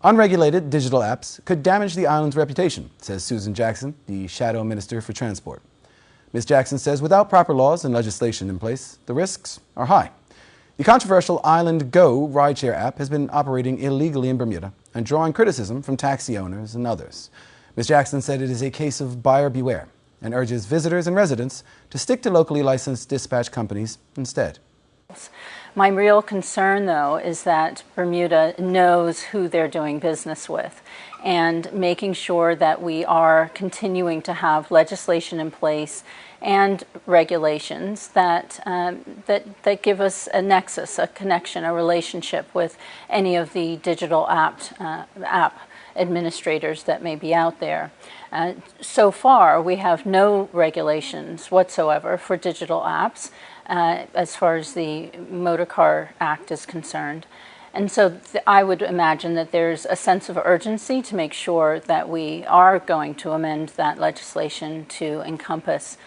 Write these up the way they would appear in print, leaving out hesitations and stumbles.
Unregulated digital apps could damage the island's reputation, says Susan Jackson, the Shadow Minister for Transport. Ms. Jackson says without proper laws and legislation in place, the risks are high. The controversial Island Go rideshare app has been operating illegally in Bermuda and drawing criticism from taxi owners and others. Ms. Jackson said it is a case of buyer beware and urges visitors and residents to stick to locally licensed dispatch companies instead. My real concern, though, is that Bermuda knows who they're doing business with, and making sure that we are continuing to have legislation in place and regulations that give us a nexus, a connection, a relationship with any of the digital app administrators that may be out there. So far, we have no regulations whatsoever for digital apps as far as the Motor Car Act is concerned. And so I would imagine that there's a sense of urgency to make sure that we are going to amend that legislation to encompass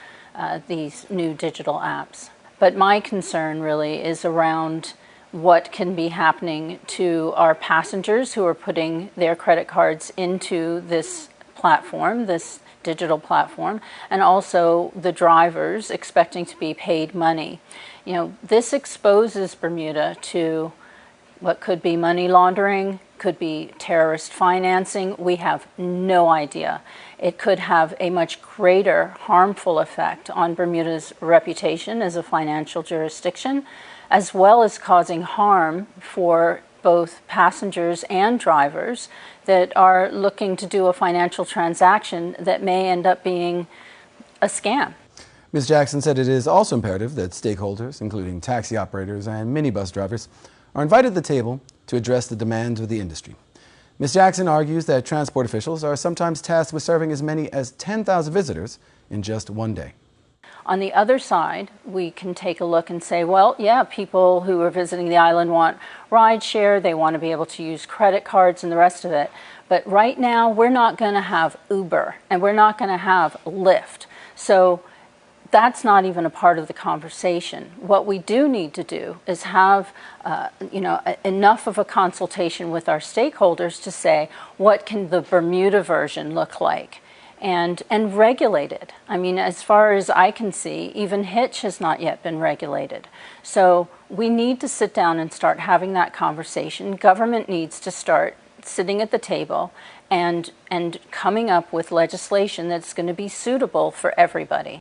these new digital apps. But my concern really is around what can be happening to our passengers who are putting their credit cards into this platform, this digital platform, and also the drivers expecting to be paid money. You know, this exposes Bermuda to what could be money laundering, could be terrorist financing. We have no idea. It could have a much greater harmful effect on Bermuda's reputation as a financial jurisdiction, as well as causing harm for both passengers and drivers that are looking to do a financial transaction that may end up being a scam. Ms. Jackson said it is also imperative that stakeholders, including taxi operators and minibus drivers, are invited to the table to address the demands of the industry. Ms. Jackson argues that transport officials are sometimes tasked with serving as many as 10,000 visitors in just one day. On the other side, we can take a look and say, well, yeah, people who are visiting the island want rideshare, they want to be able to use credit cards and the rest of it. But right now, we're not going to have Uber and we're not going to have Lyft. So that's not even a part of the conversation. What we do need to do is have enough of a consultation with our stakeholders to say, what can the Bermuda version look like? And regulated. I mean, as far as I can see, even Hitch has not yet been regulated. So we need to sit down and start having that conversation. Government needs to start sitting at the table and coming up with legislation that's going to be suitable for everybody.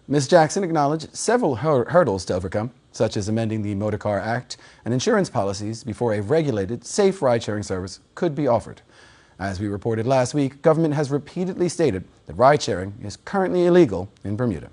Ms. Jackson acknowledged several hurdles to overcome, such as amending the Motor Car Act and insurance policies before a regulated, safe ride-sharing service could be offered. As we reported last week, government has repeatedly stated that ride-sharing is currently illegal in Bermuda.